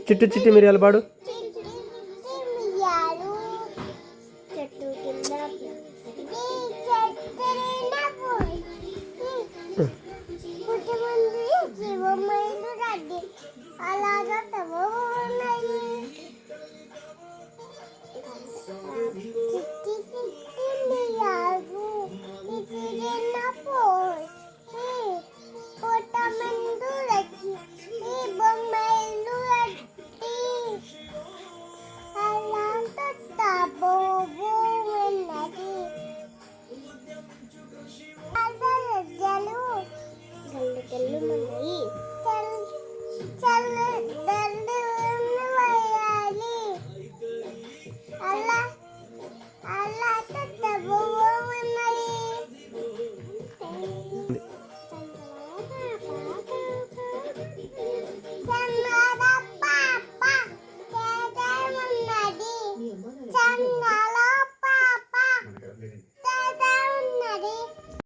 చిట్టి చిట్టి మిరియాలు పాడు. చెట్టు కింద పుట్టమంది జీవమైలు రడ్డి అలాగా తవ్వున్నాయి. చిట్టి చిట్టి మిరియాలు చిన్న పోయి పుట్టమందు రడ్డి బొమ్మలు రడ్డి అలాంటి తబోబు ఉన్నది. గల్లు గల్లు ఉన్నాయి. చల్ చల్